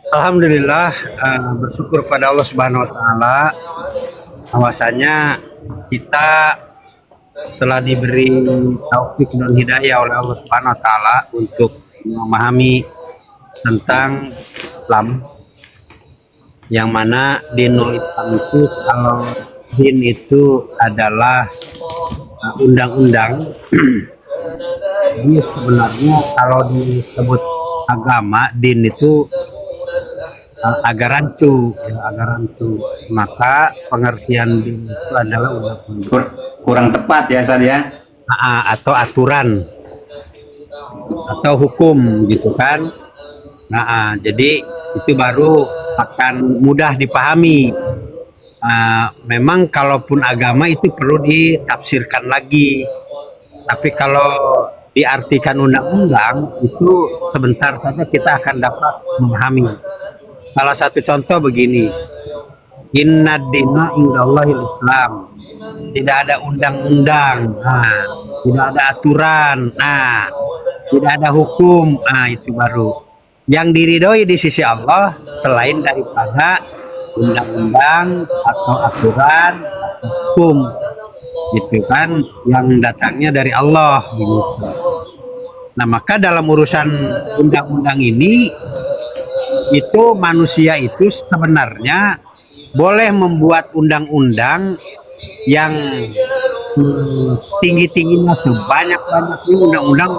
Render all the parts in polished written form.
Alhamdulillah, bersyukur pada Allah Subhanahu wa taala bahwasanya kita telah diberi taufik dan hidayah oleh Allah Subhanahu wa taala untuk memahami tentang Islam, yang mana dinul Islam itu, kalau din itu adalah undang-undang. Jadi sebenarnya kalau disebut agama, din itu agak rancu, ya, agak rancu. Maka pengertian din itu adalah undang-undang Kurang tepat ya Sad ya. atau aturan atau hukum gitu kan. Jadi itu baru akan mudah dipahami. Memang kalaupun agama itu perlu ditafsirkan lagi, tapi kalau diartikan undang-undang itu sebentar saja kita akan dapat memahami. Salah satu contoh begini, inna dina indallahil Islam. Tidak ada undang-undang, tidak ada aturan, tidak ada hukum, itu baru yang diridhoi di sisi Allah selain daripada undang-undang atau aturan atau hukum, gitu kan, yang datangnya dari Allah gitu. Nah, maka dalam urusan undang-undang ini, itu manusia itu sebenarnya boleh membuat undang-undang yang tinggi-tingginya, sebanyak-banyaknya undang-undang,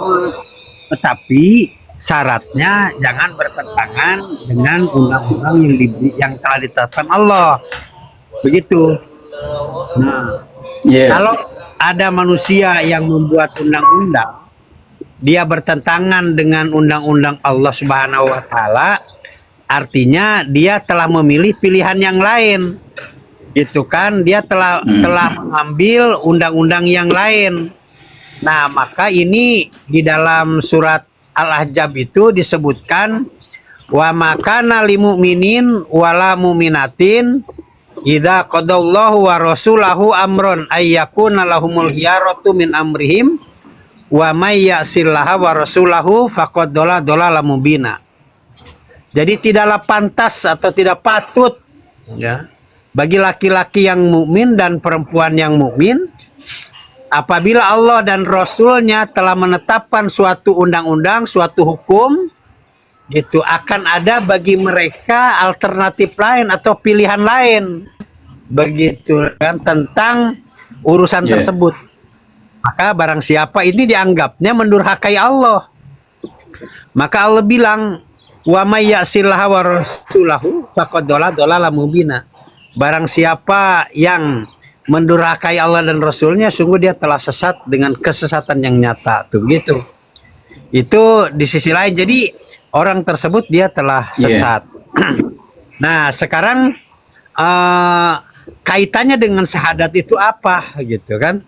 tetapi syaratnya jangan bertentangan dengan undang-undang yang telah ditetapkan Allah, begitu. Nah, kalau ada manusia yang membuat undang-undang, dia bertentangan dengan undang-undang Allah Subhanahu wa taala, artinya dia telah memilih pilihan yang lain. Gitu kan, dia telah mengambil undang-undang yang lain. Nah, maka ini di dalam surat Al-Ahzab itu disebutkan, wa makana lil mu'minin wala mu'minatin idza qadallahu wa rasulahu amron ayyakuna lahumul khiyaratu min amrihim wa may ya'sillaha wa rasulahu faqad dolala mubina. Jadi tidaklah pantas atau tidak patut, ya, bagi laki-laki yang mukmin dan perempuan yang mukmin, apabila Allah dan Rasulnya telah menetapkan suatu undang-undang, suatu hukum, itu akan ada bagi mereka alternatif lain atau pilihan lain, begitu kan, tentang urusan tersebut. Maka barang siapa ini dianggapnya mendurhakai Allah, maka Allah bilang, wa may ya'sillaha wa rasulahu faqad dolala mubina. Barang siapa yang mendurhakai Allah dan Rasulnya, sungguh dia telah sesat dengan kesesatan yang nyata. Tuh gitu. Itu di sisi lain. Jadi orang tersebut dia telah sesat. Nah, sekarang kaitannya dengan syahadat itu apa, gitu kan?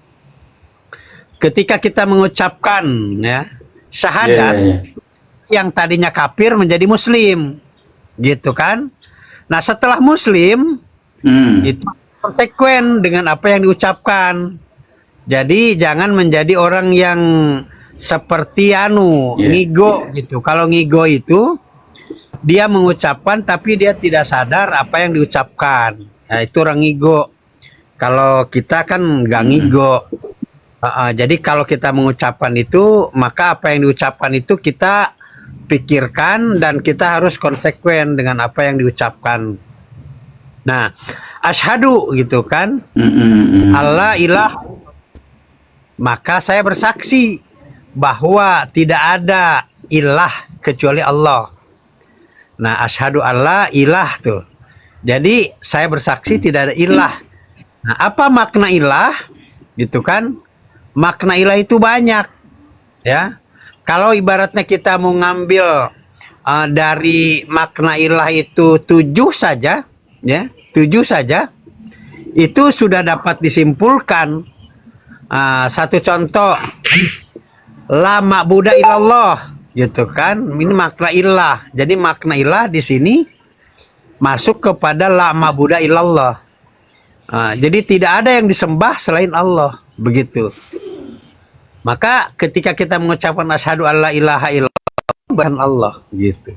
Ketika kita mengucapkan, ya, syahadat, yang tadinya kafir menjadi muslim, gitu kan? Nah, setelah muslim, itu konsekuen dengan apa yang diucapkan. Jadi jangan menjadi orang yang seperti ngigo gitu. Kalau ngigo itu dia mengucapkan tapi dia tidak sadar apa yang diucapkan. Nah, itu orang ngigo. Kalau kita kan nggak ngigo. Jadi kalau kita mengucapkan itu, maka apa yang diucapkan itu kita pikirkan dan kita harus konsekuen dengan apa yang diucapkan. Nah, asyhadu gitu kan, Allah ilah, maka saya bersaksi bahwa tidak ada ilah kecuali Allah. Nah, asyhadu Allah ilah tuh. Jadi saya bersaksi tidak ada ilah. Nah, apa makna ilah? Gitu kan? Makna ilah itu banyak, ya. Kalau ibaratnya kita mau ngambil dari makna ilah itu 7 saja, ya, 7 saja, itu sudah dapat disimpulkan. Satu contoh, la ma'buda illallah, gitu kan, ini makna ilah. Jadi makna ilah di sini masuk kepada la ma'buda illallah. Jadi tidak ada yang disembah selain Allah, begitu. Maka ketika kita mengucapkan asyhadu alla ilaha illallah, bukan Allah, gitu.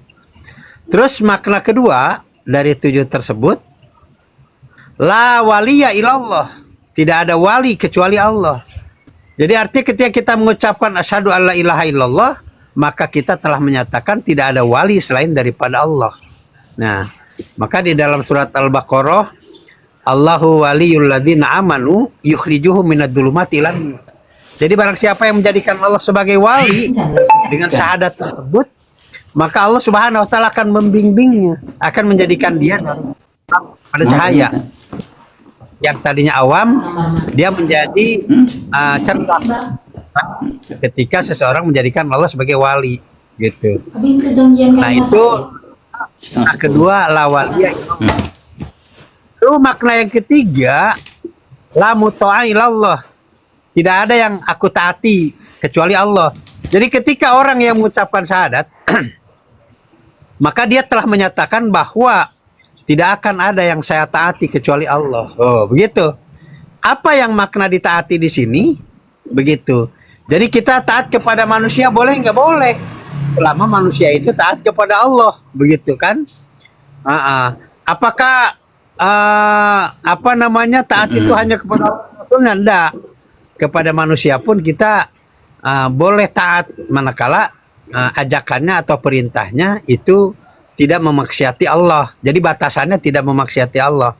Terus makna kedua dari 7 tersebut, la waliya ilallah, tidak ada wali kecuali Allah. Jadi artinya ketika kita mengucapkan asyhadu alla ilaha illallah, maka kita telah menyatakan tidak ada wali selain daripada Allah. Nah, maka di dalam surat Al-Baqarah, Allahu waliyul ladzina amanu yukhrijuhum minadh-dhulumati ilan nur. Jadi barang siapa yang menjadikan Allah sebagai wali dengan syahadat tersebut, maka Allah Subhanahu wa taala akan membimbingnya, akan menjadikan dia pada cahaya. Yang tadinya awam, dia menjadi cerdas ketika seseorang menjadikan Allah sebagai wali, gitu. Nah itu makna kedua, la waliya. Itu makna yang ketiga, la muta'a ilallah, tidak ada yang aku taati kecuali Allah. Jadi ketika orang yang mengucapkan syahadat maka dia telah menyatakan bahwa tidak akan ada yang saya taati kecuali Allah. Oh, begitu. Apa yang makna ditaati di sini? Begitu. Jadi kita taat kepada manusia boleh nggak boleh? Selama manusia itu taat kepada Allah, begitu kan? Apakah taat itu hanya kepada Allah? Enggak. Kepada manusia pun kita boleh taat manakala ajakannya atau perintahnya itu tidak memaksiati Allah. Jadi batasannya tidak memaksiati Allah.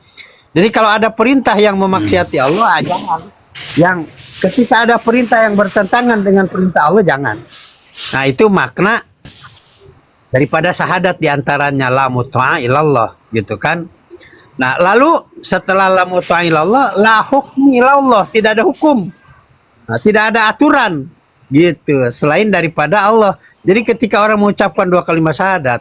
Jadi kalau ada perintah yang memaksiati Allah, jangan. Yang ketika ada perintah yang bertentangan dengan perintah Allah, jangan. Nah itu makna daripada syahadat, diantaranya la muta'a ilallah, gitu kan. Nah lalu setelah la muta'a ilallah, la hukmi ilallah, tidak ada hukum. Nah, tidak ada aturan, gitu, selain daripada Allah. Jadi ketika orang mengucapkan 2 kalimat syahadat,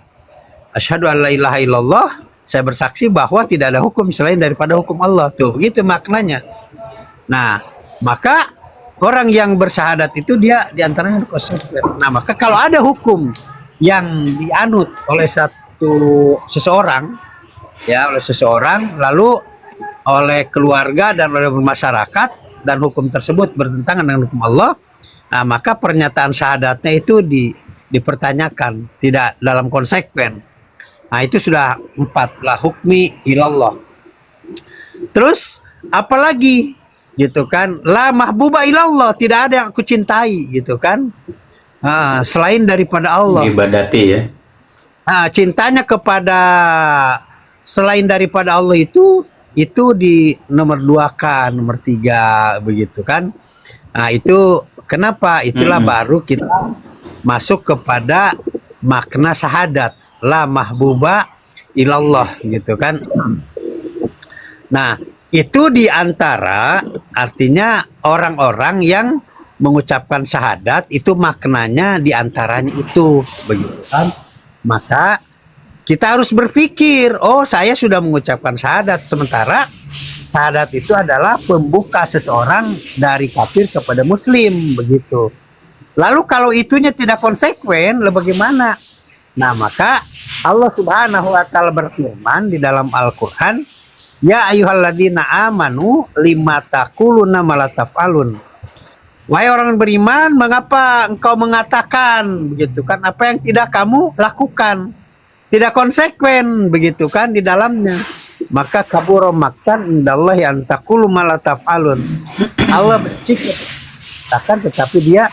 asyhadu alla ilaha illallah, saya bersaksi bahwa tidak ada hukum selain daripada hukum Allah. Tuh, begitu maknanya. Nah, maka orang yang bersyahadat itu dia diantaranya konsekuen. Nah, maka kalau ada hukum yang dianut oleh seseorang, ya, oleh seseorang, lalu oleh keluarga dan oleh masyarakat, dan hukum tersebut bertentangan dengan hukum Allah, nah, maka pernyataan syahadatnya itu dipertanyakan, tidak dalam konsekuen. Nah itu sudah 4, la hukmi ilallah. Terus apalagi, gitu kan, la mahbuba ilallah, tidak ada yang aku cintai, gitu kan, selain daripada Allah. Ibadati ya. Cintanya kepada selain daripada Allah itu di nomor 2 kan, nomor 3, begitu kan. Nah itu kenapa? Itulah baru kita masuk kepada makna syahadat, la mahbuba ilallah, gitu kan. Nah itu diantara artinya orang-orang yang mengucapkan syahadat itu maknanya diantaranya itu, begitu kan. Maka kita harus berpikir, oh saya sudah mengucapkan syahadat, sementara syahadat itu adalah pembuka seseorang dari kafir kepada muslim, begitu. Lalu kalau itunya tidak konsekuen, lalu bagaimana? Nah maka Allah Subhanahu wa taala berfirman di dalam Al-Qur'an, ya ayyuhalladzina amanu lima taquluna ma la taf'alun. Wahai orang beriman, mengapa engkau mengatakan, begitu kan, apa yang tidak kamu lakukan? Tidak konsekuen, begitu kan, di dalamnya. Maka kabura maktan indallahi an taqulu ma la taf'alun. Allah benci katakan tetapi dia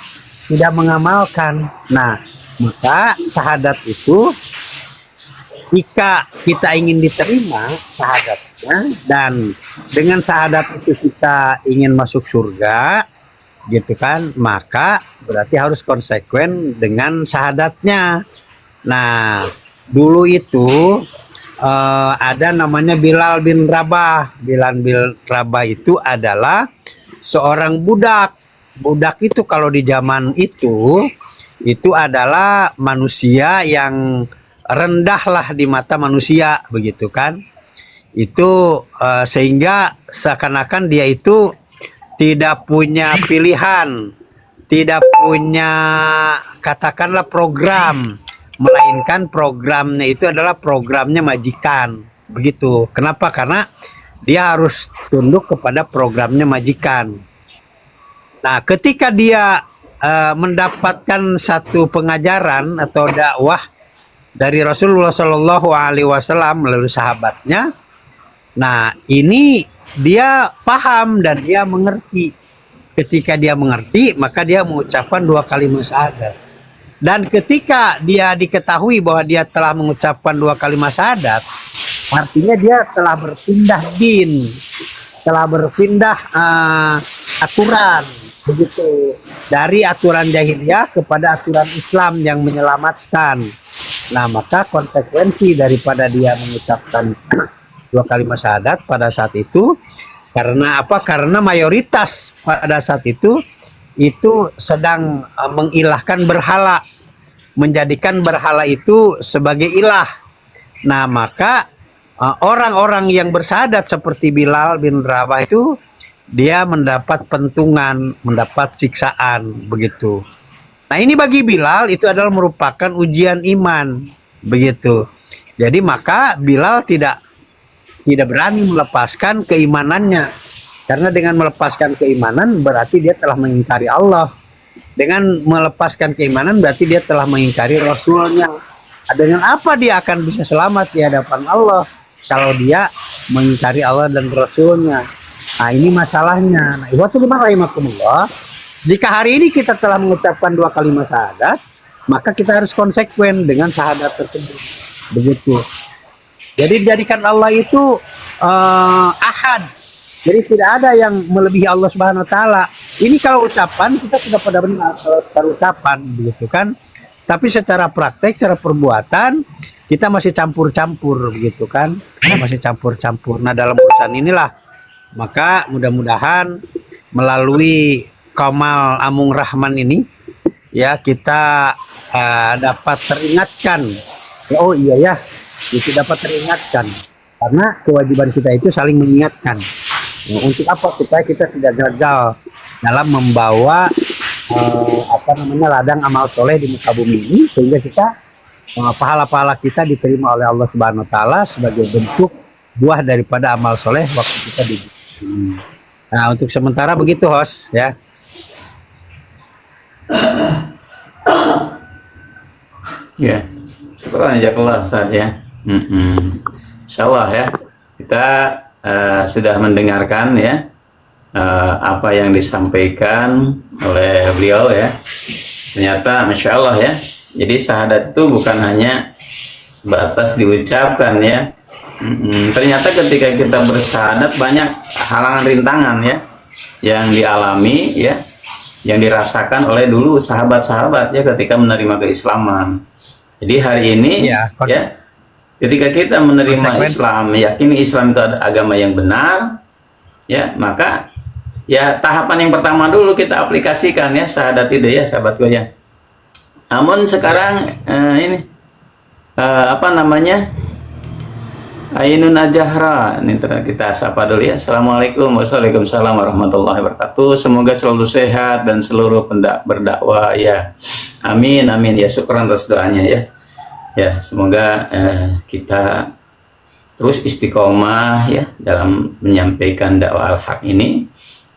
tidak mengamalkan. Nah, maka syahadat itu jika kita ingin diterima syahadatnya, dan dengan syahadat itu kita ingin masuk surga, gitu kan, maka berarti harus konsekuen dengan syahadatnya. Nah, dulu itu ada namanya Bilal bin Rabah. Bilal bin Rabah itu adalah seorang budak. Budak itu kalau di zaman itu adalah manusia yang rendah lah di mata manusia, begitu kan. Itu sehingga seakan-akan dia itu tidak punya pilihan, tidak punya katakanlah program, melainkan programnya itu adalah programnya majikan, begitu. Kenapa? Karena dia harus tunduk kepada programnya majikan. Nah, ketika dia mendapatkan satu pengajaran atau dakwah dari Rasulullah Shallallahu Alaihi Wasallam melalui sahabatnya. Nah, ini dia paham dan dia mengerti. Ketika dia mengerti, maka dia mengucapkan 2 kalimat syahadat. Dan ketika dia diketahui bahwa dia telah mengucapkan 2 kalimat syahadat, artinya dia telah berpindah din, telah berpindah aturan, begitu, dari aturan jahiliyah kepada aturan Islam yang menyelamatkan. Nah, maka konsekuensi daripada dia mengucapkan 2 kalimat syahadat pada saat itu, karena apa? Karena mayoritas pada saat itu sedang mengilahkan berhala, menjadikan berhala itu sebagai ilah. Nah, maka orang-orang yang bersyahadat seperti Bilal bin Rabah itu dia mendapat pentungan, mendapat siksaan, begitu. Nah, ini bagi Bilal itu adalah merupakan ujian iman, begitu. Jadi maka Bilal tidak berani melepaskan keimanannya, karena dengan melepaskan keimanan berarti dia telah mengingkari Allah. Dengan melepaskan keimanan berarti dia telah mengingkari Rasulnya. Dengan apa dia akan bisa selamat di hadapan Allah kalau dia mengingkari Allah dan Rasulnya? Nah, ini masalahnya. Nah, rahimakumullah, jika hari ini kita telah mengucapkan 2 kalimat syahadat, maka kita harus konsekuen dengan syahadat tersebut, begitu. Jadi jadikan Allah itu ahad. Jadi tidak ada yang melebihi Allah Subhanahu wa taala. Ini kalau ucapan kita sudah pada benar, kalau ucapan, begitu kan. Tapi secara praktek, secara perbuatan kita masih campur-campur, begitu kan. Masih campur-campur. Nah, dalam urusan inilah maka mudah-mudahan melalui Kamal Amung Rahman ini ya kita dapat teringatkan. Oh iya ya, itu dapat teringatkan, karena kewajiban kita itu saling mengingatkan. Nah, untuk apa? Supaya kita tidak gagal dalam membawa ladang amal soleh di muka bumi ini, sehingga kita pahala-pahala kita diterima oleh Allah Subhanahu Wa Taala sebagai bentuk buah daripada amal soleh waktu kita di bumi. Nah, untuk sementara begitu, host ya. Ya, syukur jazakallah Ustaz ya. Insyaallah ya, kita sudah mendengarkan ya apa yang disampaikan oleh beliau ya. Ternyata Masya Allah ya, jadi syahadat itu bukan hanya sebatas diucapkan ya. Ternyata ketika kita bersyahadat banyak halangan rintangan ya yang dialami ya, yang dirasakan oleh dulu sahabat-sahabat ya ketika menerima keislaman. Jadi hari ini ya ketika kita menerima Islam, yakini Islam itu ada agama yang benar, ya maka ya tahapan yang pertama dulu kita aplikasikan ya syahadat itu ya sahabatku ya. Namun sekarang ini apa namanya, Ainun Ajahra, ini kita sapa dulu ya. Assalamualaikum warahmatullahi wabarakatuh. Semoga selalu sehat dan seluruh berdakwah ya. Amin amin ya, syukuran atas doanya ya. Ya, semoga kita terus istiqomah ya dalam menyampaikan dakwah al-haq ini.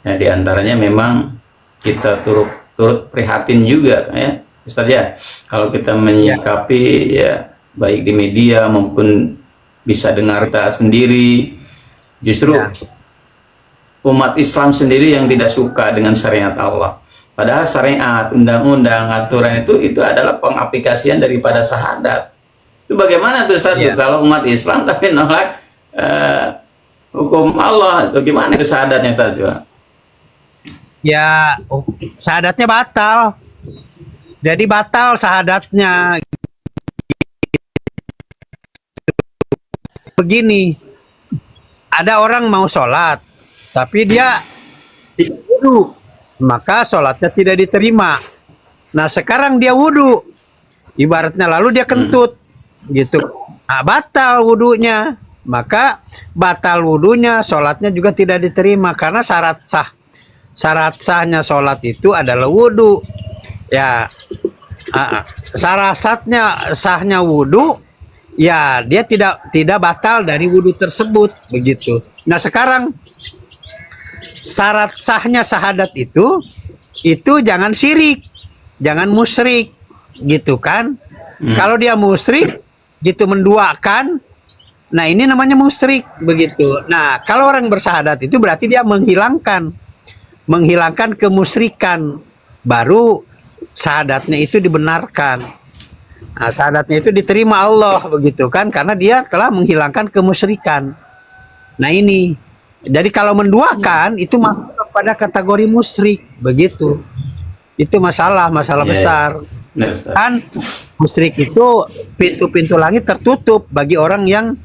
Ya, di antaranya memang kita turut prihatin juga ya, Ustaz ya. Kalau kita menyikapi ya baik di media maupun bisa dengar kita sendiri, justru umat Islam sendiri yang tidak suka dengan syariat Allah. Padahal syariat, undang-undang, aturan itu adalah pengaplikasian daripada syahadat. Itu bagaimana tuh Ustaz kalau umat Islam tapi nolak hukum Allah, bagaimana syahadatnya Ustaz juga? Ya, syahadatnya batal. Jadi batal syahadatnya. Begini, ada orang mau sholat, tapi dia tidak wudhu, maka sholatnya tidak diterima. Nah, sekarang dia wudhu, ibaratnya lalu dia kentut, gitu. Nah, batal wudhunya, maka batal wudhunya, sholatnya juga tidak diterima, karena syarat sahnya sholat itu adalah wudhu. Ya, sahnya wudhu. Ya, dia tidak batal dari wudhu tersebut, begitu. Nah, sekarang syarat sahnya syahadat itu jangan syirik, jangan musyrik, gitu kan? Kalau dia musyrik, gitu, menduakan. Nah, ini namanya musyrik begitu. Nah, kalau orang bersyahadat itu berarti dia menghilangkan kemusyrikan, baru syahadatnya itu dibenarkan. Nah, syahadatnya itu diterima Allah begitu kan, karena dia telah menghilangkan kemusyrikan. Nah, ini. Jadi kalau menduakan itu masuk kepada kategori musyrik begitu. Itu masalah Ya, besar. benar, Ustaz. Kan musyrik itu pintu-pintu langit tertutup bagi orang yang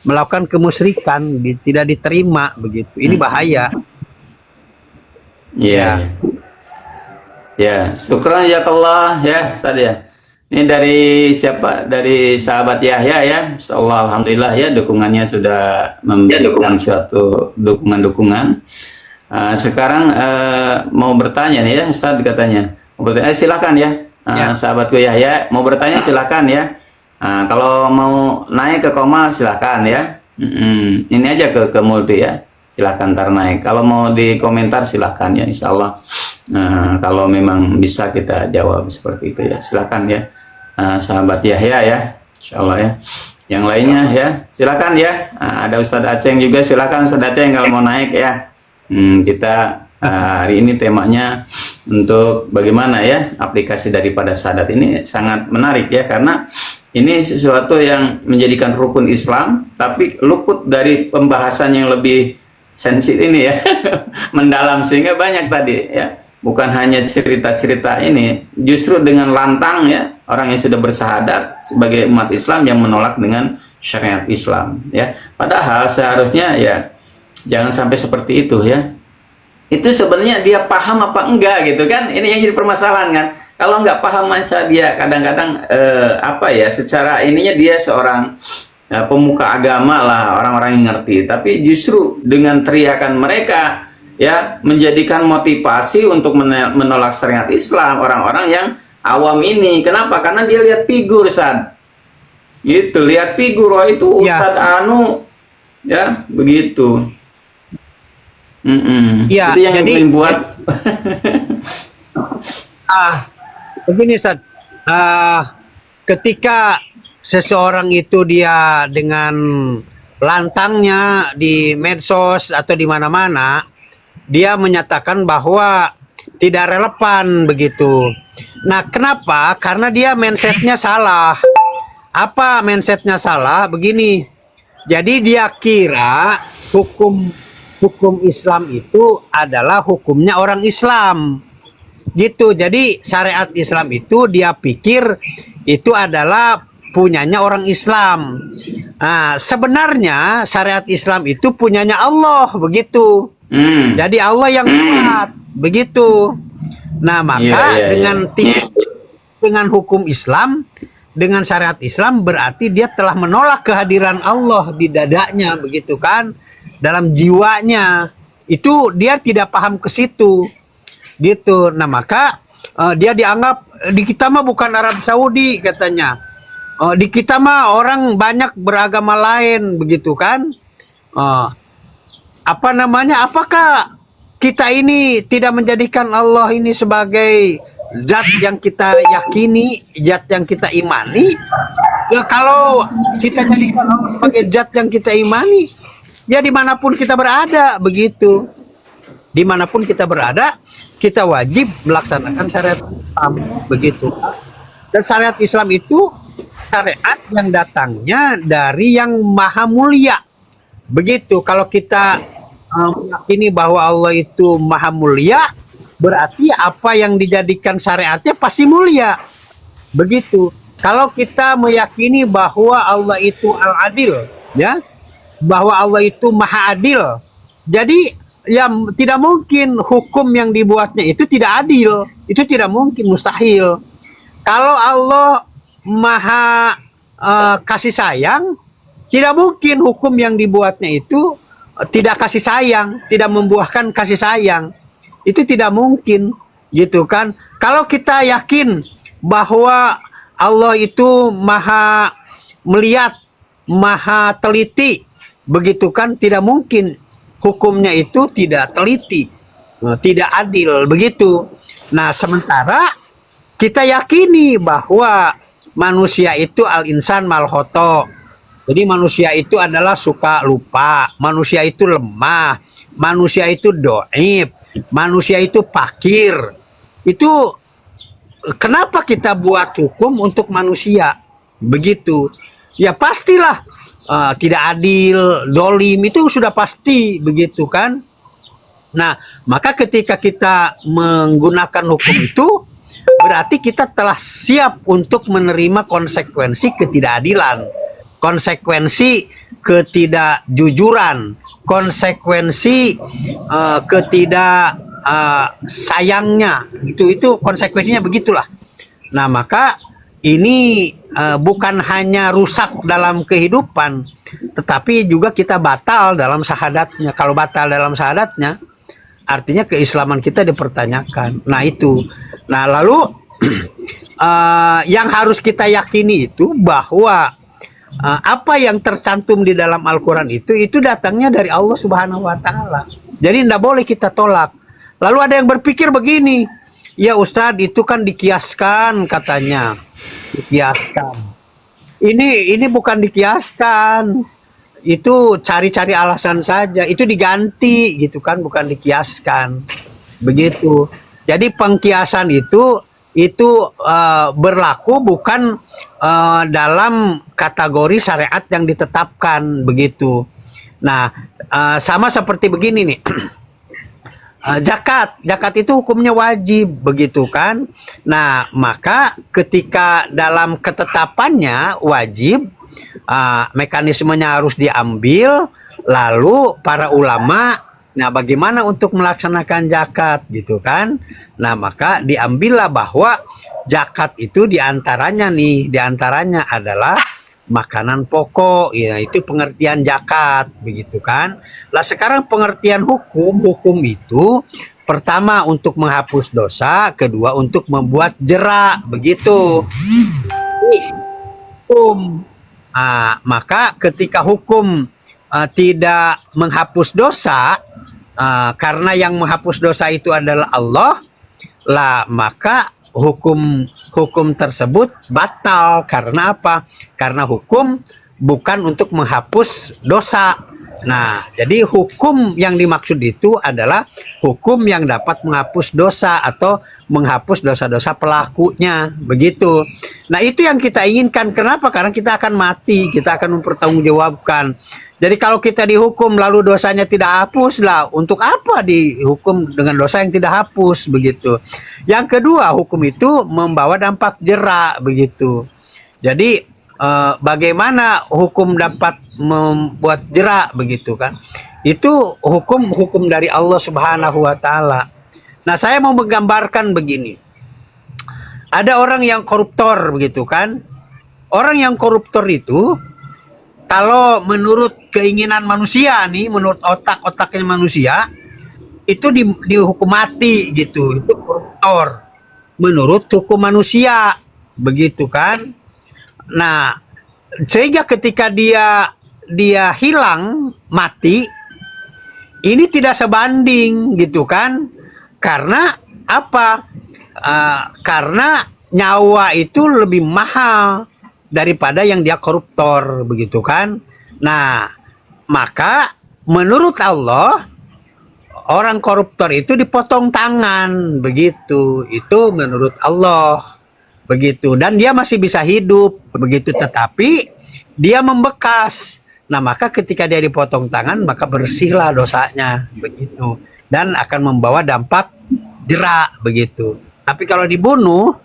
melakukan kemusyrikan, tidak diterima begitu. Ini bahaya. Iya. Ya. Ya, syukran jazakallah ya, Ustaz ya. Ini dari siapa? Dari sahabat Yahya ya. Insyaallah alhamdulillah ya, dukungannya sudah memberikan suatu dukungan. Sekarang mau bertanya nih ya, Ustaz katanya. Mau bertanya, silakan ya. Ya. Sahabatku Yahya mau bertanya silakan ya. Kalau mau naik ke koma silakan ya. Ini aja ke multi ya. Silakan ntar naik. Kalau mau di komentar silakan ya, insyaallah. Kalau memang bisa kita jawab seperti itu ya, silakan ya. Sahabat Yahya ya, insyaallah ya. Yang lainnya ya, silakan ya. Ada Ustadz Aceng juga, silakan Ustadz Aceng kalau mau naik ya. Kita hari ini temanya untuk bagaimana ya aplikasi daripada syahadat ini sangat menarik ya, karena ini sesuatu yang menjadikan rukun Islam tapi luput dari pembahasan yang lebih sensitif ini ya, mendalam, sehingga banyak tadi ya. Bukan hanya cerita-cerita ini, justru dengan lantang ya, orang yang sudah bersahadat sebagai umat Islam yang menolak dengan syariat Islam ya. Padahal seharusnya ya jangan sampai seperti itu ya. Itu sebenarnya dia paham apa enggak gitu kan? Ini yang jadi permasalahan kan. Kalau nggak paham, masa dia kadang-kadang apa ya, secara ininya dia seorang pemuka agama lah, orang-orang yang ngerti, tapi justru dengan teriakan mereka ya menjadikan motivasi untuk menolak syariat Islam orang-orang yang awam ini. Kenapa? Karena dia lihat figur, Sad. Gitu, lihat figur, oh itu Ustadz Anu ya, begitu. Ya, itu yang jadi membuat begini Ustaz. Ketika seseorang itu dia dengan lantangnya di medsos atau di mana-mana, dia menyatakan bahwa tidak relevan begitu. Nah, kenapa? Karena dia mindsetnya salah. Apa mindsetnya salah? Begini. Jadi dia kira hukum Islam itu adalah hukumnya orang Islam. Gitu. Jadi syariat Islam itu dia pikir itu adalah punyanya orang Islam. Nah, sebenarnya syariat Islam itu punyanya Allah begitu. Jadi Allah yang kuat begitu. Nah, maka dengan hukum Islam, dengan syariat Islam, berarti dia telah menolak kehadiran Allah di dadanya begitu kan, dalam jiwanya. Itu dia tidak paham ke situ gitu. Nah, maka dia dianggap, di kita mah bukan Arab Saudi katanya. Di kita mah orang banyak beragama lain begitu kan. Apakah kita ini tidak menjadikan Allah ini sebagai zat yang kita yakini, zat yang kita imani? Ya, kalau kita jadikan Allah sebagai zat yang kita imani, ya dimanapun kita berada begitu. Dimanapun kita berada, kita wajib melaksanakan syariat Islam begitu. Dan syariat Islam itu syariat yang datangnya dari yang maha mulia. Begitu. Kalau kita meyakini bahwa Allah itu maha mulia, berarti apa yang dijadikan syariatnya pasti mulia. Begitu. Kalau kita meyakini bahwa Allah itu al-adil, ya, bahwa Allah itu maha adil, jadi ya tidak mungkin hukum yang dibuatnya itu tidak adil. Itu tidak mungkin, mustahil. Kalau Allah maha kasih sayang, tidak mungkin hukum yang dibuatnya itu tidak kasih sayang, tidak membuahkan kasih sayang. Itu tidak mungkin, gitu kan. Kalau kita yakin bahwa Allah itu maha melihat, maha teliti, begitu kan, tidak mungkin hukumnya itu tidak teliti, tidak adil, begitu. Nah, sementara kita yakini bahwa manusia itu al-insan mal khoto. Jadi manusia itu adalah suka lupa, manusia itu lemah, manusia itu doib, manusia itu fakir. Itu kenapa kita buat hukum untuk manusia? Begitu. Ya pastilah tidak adil, dolim, itu sudah pasti begitu kan. Nah, maka ketika kita menggunakan hukum itu, berarti kita telah siap untuk menerima konsekuensi ketidakadilan, konsekuensi ketidakjujuran, konsekuensi sayangnya. Itu konsekuensinya begitulah. Nah, maka ini bukan hanya rusak dalam kehidupan, tetapi juga kita batal dalam syahadatnya. Kalau batal dalam syahadatnya, artinya keislaman kita dipertanyakan. Nah itu. Nah lalu yang harus kita yakini itu bahwa apa yang tercantum di dalam Al-Quran itu datangnya dari Allah Subhanahu Wa Taala. Jadi tidak boleh kita tolak. Lalu ada yang berpikir begini, ya Ustadz itu kan dikiaskan katanya, dikiaskan. Ini bukan dikiaskan. Itu cari-cari alasan saja, itu diganti gitu kan, bukan dikiaskan begitu. Jadi pengkiasan itu berlaku bukan dalam kategori syariat yang ditetapkan begitu. Nah sama seperti begini nih. Zakat itu hukumnya wajib begitu kan. Nah maka ketika dalam ketetapannya wajib, mekanismenya harus diambil, lalu para ulama, nah bagaimana untuk melaksanakan zakat gitu kan. Nah maka diambillah bahwa zakat itu diantaranya adalah makanan pokok, ya itu pengertian zakat begitu kan. Lah sekarang pengertian hukum itu pertama untuk menghapus dosa, kedua untuk membuat jerak begitu. Hukum. Maka ketika hukum tidak menghapus dosa, karena yang menghapus dosa itu adalah Allah, lah maka hukum tersebut batal. Karena apa? Karena hukum bukan untuk menghapus dosa. Nah, jadi hukum yang dimaksud itu adalah hukum yang dapat menghapus dosa atau menghapus dosa-dosa pelakunya, begitu. Nah, itu yang kita inginkan. Kenapa? Karena kita akan mati, kita akan mempertanggungjawabkan. Jadi kalau kita dihukum lalu dosanya tidak hapus, lah untuk apa dihukum dengan dosa yang tidak hapus, begitu. Yang kedua, hukum itu membawa dampak jerak, begitu. Jadi bagaimana hukum dapat membuat jerak begitu kan? Itu hukum dari Allah Subhanahu Wa Taala. Nah, saya mau menggambarkan begini. Ada orang yang koruptor begitu kan? Orang yang koruptor itu kalau menurut keinginan manusia nih, menurut otak-otaknya manusia, itu dihukum mati gitu. Itu koruptor. Menurut hukum manusia begitu kan? Nah, sehingga ketika dia hilang mati, ini tidak sebanding gitu kan? Karena apa? Karena nyawa itu lebih mahal daripada yang dia koruptor begitu kan? Nah, maka menurut Allah orang koruptor itu dipotong tangan begitu. Itu menurut Allah. Begitu, dan dia masih bisa hidup begitu, tetapi dia membekas. Nah maka ketika dia dipotong tangan maka bersihlah dosanya begitu, dan akan membawa dampak jerak begitu. Tapi kalau dibunuh,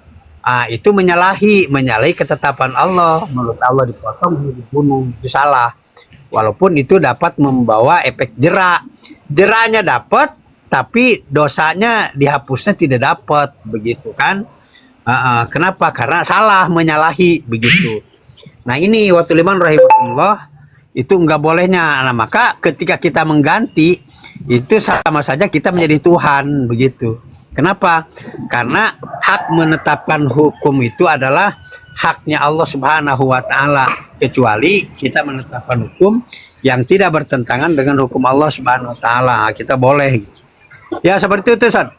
itu menyalahi ketetapan Allah. Menurut Allah dipotong, dibunuh, itu salah. Walaupun itu dapat membawa efek jerak, jeraknya dapat, tapi dosanya dihapusnya tidak dapat begitu kan. Kenapa? Karena salah, menyalahi begitu. Nah ini waktu liman rahimahullah itu nggak bolehnya. Nah maka ketika kita mengganti itu sama saja kita menjadi Tuhan begitu. Kenapa? Karena hak menetapkan hukum itu adalah haknya Allah Subhanahu Wa Taala, kecuali kita menetapkan hukum yang tidak bertentangan dengan hukum Allah Subhanahu Wa Taala, kita boleh. Ya seperti itu Ustaz.